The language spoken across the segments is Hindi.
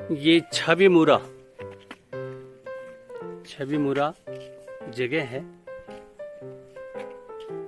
ये छवि मुरा जगह है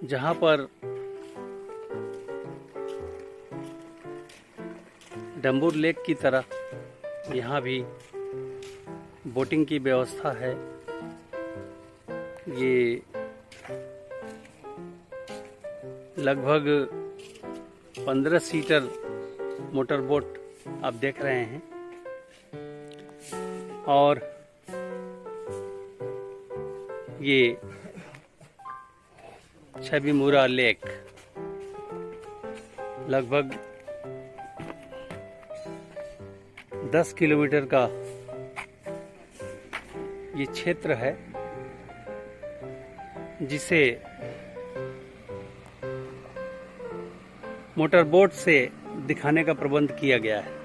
जहाँ पर डंबूर लेक की तरह यहाँ भी बोटिंग की व्यवस्था है। ये लगभग 15 सीटर मोटर बोट आप देख रहे हैं और ये छवि मुरा लेक लगभग 10 किलोमीटर का ये क्षेत्र है जिसे मोटर बोट से दिखाने का प्रबंध किया गया है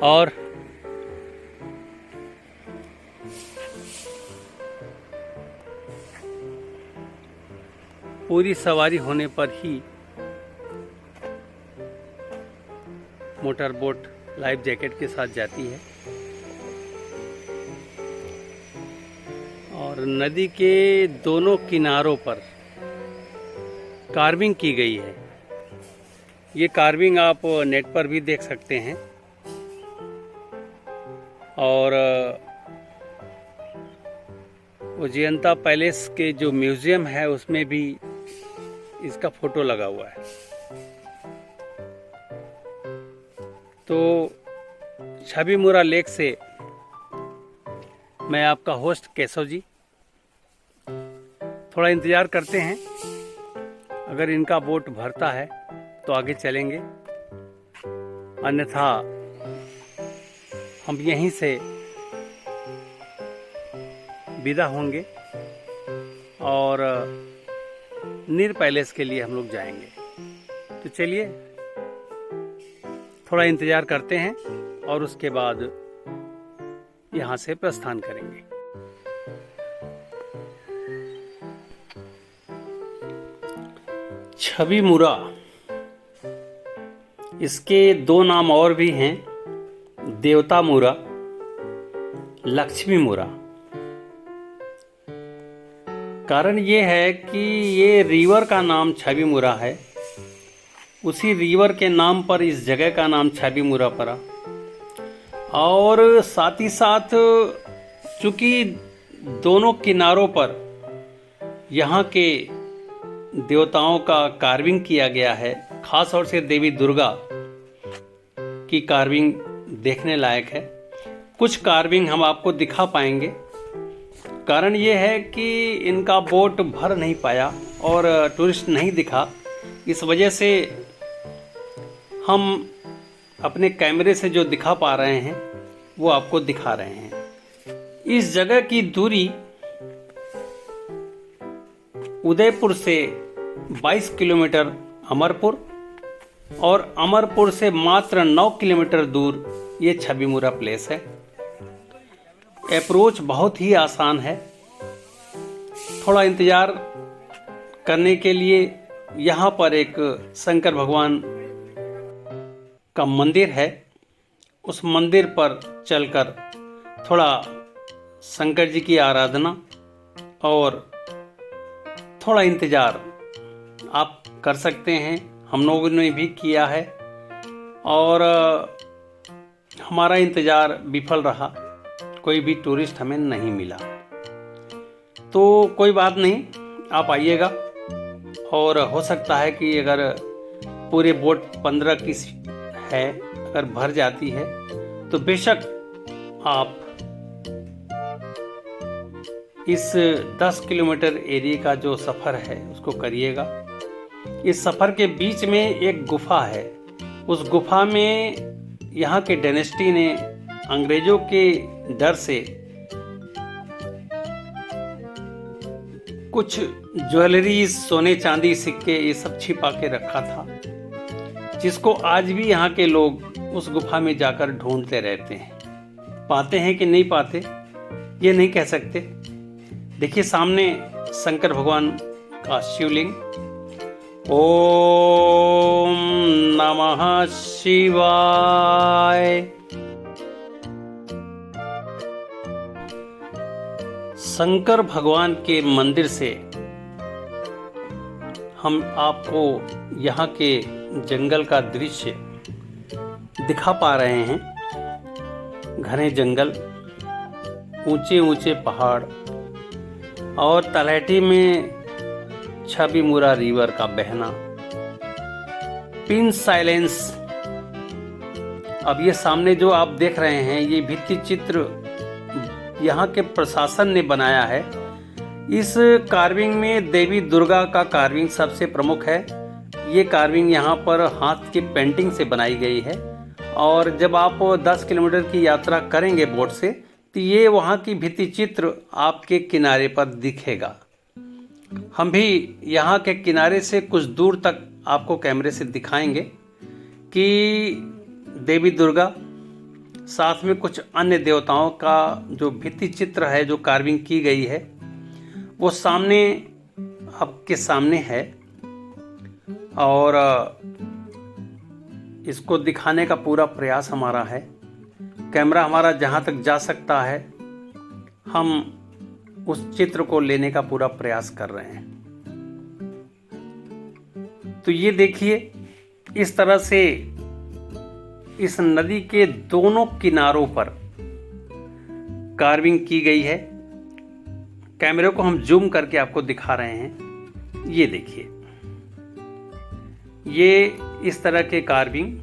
और पूरी सवारी होने पर ही मोटर बोट लाइफ जैकेट के साथ जाती है और नदी के दोनों किनारों पर कार्विंग की गई है। ये कार्विंग आप नेट पर भी देख सकते हैं और उजयंता पैलेस के जो म्यूजियम है उसमें भी इसका फोटो लगा हुआ है। तो छवि मुरा लेक से मैं आपका होस्ट केशव जी, थोड़ा इंतज़ार करते हैं, अगर इनका बोट भरता है तो आगे चलेंगे, अन्यथा हम यहीं से विदा होंगे और नीर पैलेस के लिए हम लोग जाएंगे। तो चलिए थोड़ा इंतज़ार करते हैं और उसके बाद यहाँ से प्रस्थान करेंगे। छवि मुरा, इसके दो नाम और भी हैं, देवता मुरा, लक्ष्मी मुरा। कारण ये है कि ये रिवर का नाम छवि मुरा है, उसी रिवर के नाम पर इस जगह का नाम छवि मुरा पड़ा और साथ ही साथ चूँकि दोनों किनारों पर यहाँ के देवताओं का कार्विंग किया गया है, खास तौर से देवी दुर्गा की कार्विंग देखने लायक है। कुछ कार्विंग हम आपको दिखा पाएंगे। कारण ये है कि इनका बोट भर नहीं पाया और टूरिस्ट नहीं दिखा, इस वजह से हम अपने कैमरे से जो दिखा पा रहे हैं वो आपको दिखा रहे हैं। इस जगह की दूरी उदयपुर से 22 किलोमीटर अमरपुर और अमरपुर से मात्र 9 किलोमीटर दूर ये छवि मुरा प्लेस है। अप्रोच बहुत ही आसान है। थोड़ा इंतज़ार करने के लिए यहाँ पर एक शंकर भगवान का मंदिर है, उस मंदिर पर चलकर थोड़ा शंकर जी की आराधना और थोड़ा इंतज़ार आप कर सकते हैं। हम लोगों ने भी किया है और हमारा इंतज़ार विफल रहा, कोई भी टूरिस्ट हमें नहीं मिला। तो कोई बात नहीं, आप आइएगा और हो सकता है कि अगर पूरे बोट 15 की है, अगर भर जाती है तो बेशक आप इस 10 किलोमीटर एरिया का जो सफ़र है उसको करिएगा। इस सफ़र के बीच में एक गुफा है, उस गुफा में यहाँ के डायनेस्टी ने अंग्रेजों के डर से कुछ ज्वेलरी, सोने चांदी, सिक्के ये सब छिपा के रखा था, जिसको आज भी यहाँ के लोग उस गुफा में जाकर ढूंढते रहते हैं। पाते हैं कि नहीं पाते ये नहीं कह सकते। देखिए सामने शंकर भगवान का शिवलिंग ओम नमः शिवाय। शंकर भगवान के मंदिर से हम आपको यहाँ के जंगल का दृश्य दिखा पा रहे हैं। घने जंगल, ऊंचे ऊंचे पहाड़ और तलहटी में छवि मुरा रिवर का बहना, पिन साइलेंस। अब ये सामने जो आप देख रहे हैं, ये भित्ति चित्र यहाँ के प्रशासन ने बनाया है। इस कार्विंग में देवी दुर्गा का कार्विंग सबसे प्रमुख है। ये कार्विंग यहाँ पर हाथ की पेंटिंग से बनाई गई है और जब आप 10 किलोमीटर की यात्रा करेंगे बोट से तो ये वहाँ की भित्ति चित्र आपके किनारे पर दिखेगा। हम भी यहाँ के किनारे से कुछ दूर तक आपको कैमरे से दिखाएंगे कि देवी दुर्गा, साथ में कुछ अन्य देवताओं का जो भित्ति चित्र है, जो कार्विंग की गई है, वो सामने आपके सामने है। और इसको दिखाने का पूरा प्रयास हमारा है। कैमरा हमारा जहाँ तक जा सकता है, हम उस चित्र को लेने का पूरा प्रयास कर रहे हैं। तो ये देखिए, इस तरह से इस नदी के दोनों किनारों पर कार्विंग की गई है। कैमरे को हम जूम करके आपको दिखा रहे हैं। ये देखिए, ये इस तरह के कार्विंग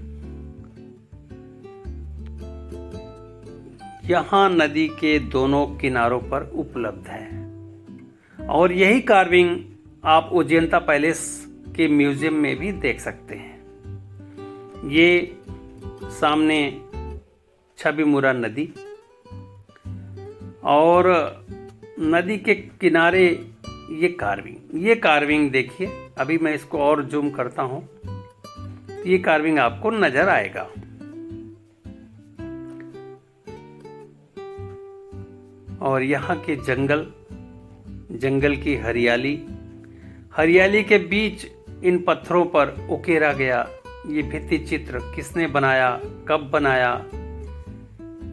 यहाँ नदी के दोनों किनारों पर उपलब्ध है और यही कार्विंग आप अजंता पैलेस के म्यूजियम में भी देख सकते हैं। ये सामने छवि मुरा नदी और नदी के किनारे ये कार्विंग देखिए। अभी मैं इसको और जूम करता हूँ, ये कार्विंग आपको नजर आएगा। और यहाँ के जंगल की हरियाली के बीच इन पत्थरों पर उकेरा गया ये भित्ति चित्र किसने बनाया, कब बनाया,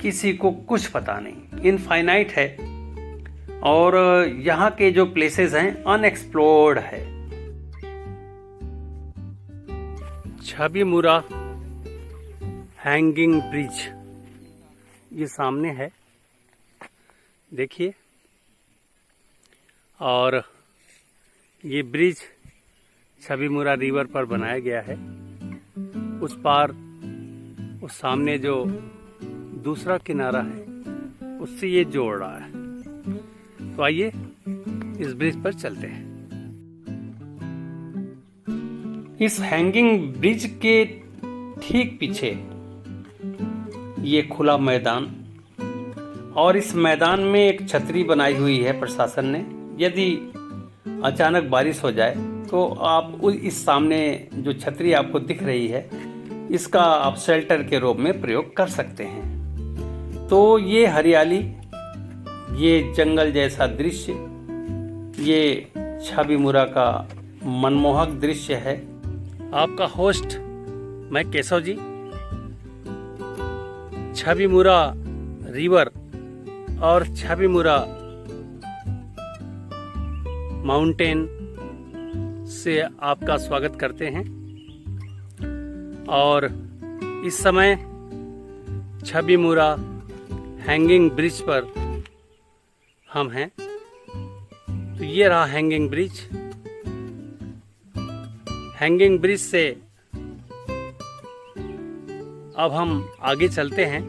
किसी को कुछ पता नहीं। इनफाइनाइट है और यहाँ के जो प्लेसेस हैं अनएक्सप्लोर्ड है। छवि मुरा हैंगिंग ब्रिज ये सामने है, देखिए। और ये ब्रिज छवि मुरा रिवर पर बनाया गया है। उस पार उस सामने जो दूसरा किनारा है उससे ये जोड़ रहा है। तो आइए इस ब्रिज पर चलते हैं। इस हैंगिंग ब्रिज के ठीक पीछे ये खुला मैदान और इस मैदान में एक छतरी बनाई हुई है प्रशासन ने। यदि अचानक बारिश हो जाए तो आप इस सामने जो छतरी आपको दिख रही है इसका आप शेल्टर के रूप में प्रयोग कर सकते हैं। तो ये हरियाली, ये जंगल जैसा दृश्य, ये छवि मुरा का मनमोहक दृश्य है। आपका होस्ट मैं केशव जी। छवि मुरा रिवर और छवि मुरा माउंटेन से आपका स्वागत करते हैं। और इस समय छवि मुरा हैंगिंग ब्रिज पर हम हैं। तो ये रहा हैंगिंग ब्रिज। हैंगिंग ब्रिज से अब हम आगे चलते हैं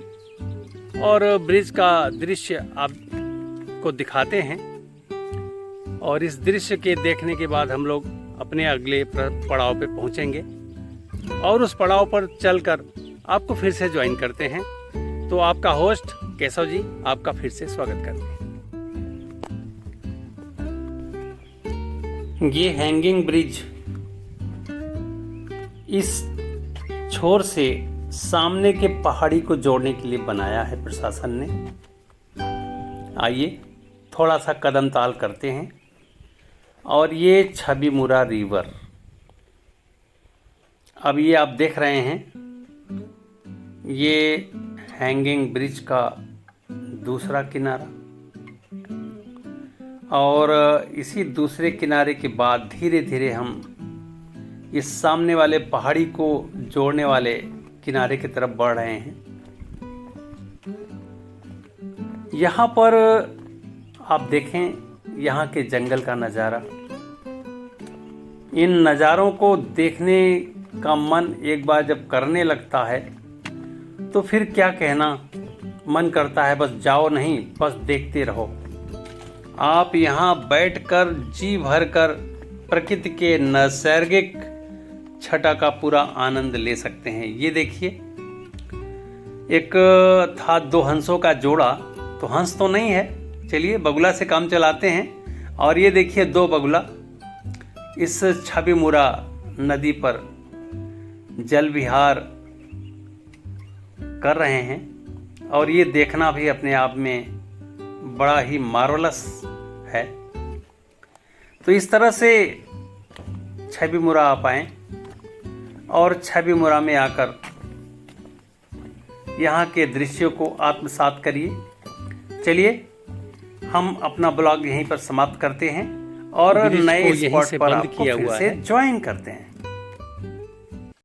और ब्रिज का दृश्य आपको दिखाते हैं। और इस दृश्य के देखने के बाद हम लोग अपने अगले पड़ाव पे पहुंचेंगे और उस पड़ाव पर चलकर आपको फिर से ज्वाइन करते हैं। तो आपका होस्ट केशव जी आपका फिर से स्वागत करते हैं। ये हैंगिंग ब्रिज इस छोर से सामने के पहाड़ी को जोड़ने के लिए बनाया है प्रशासन ने। आइए थोड़ा सा कदम ताल करते हैं। और ये छवि मुरा रिवर अब ये आप देख रहे हैं, ये हैंगिंग ब्रिज का दूसरा किनारा, और इसी दूसरे किनारे के बाद धीरे धीरे हम इस सामने वाले पहाड़ी को जोड़ने वाले किनारे की तरफ बढ़ रहे हैं। यहाँ पर आप देखें यहाँ के जंगल का नज़ारा, इन नज़ारों को देखने का मन एक बार जब करने लगता है तो फिर क्या कहना, मन करता है बस जाओ नहीं, बस देखते रहो। आप यहाँ बैठकर जी भरकर प्रकृति के नैसर्गिक छटा का पूरा आनंद ले सकते हैं। ये देखिए, एक था दो हंसों का जोड़ा, तो हंस तो नहीं है, चलिए बगुला से काम चलाते हैं। और ये देखिए दो बगुला इस छवि मुरा नदी पर जल विहार कर रहे हैं, और ये देखना भी अपने आप में बड़ा ही मार्वलस है। तो इस तरह से छवि मुरा आप आएं और छवि मुरा में आकर यहाँ के दृश्यों को आत्मसात करिए। चलिए हम अपना ब्लॉग यहीं पर समाप्त करते हैं और नए स्पॉट पर आपको फिर से ज्वाइन करते हैं।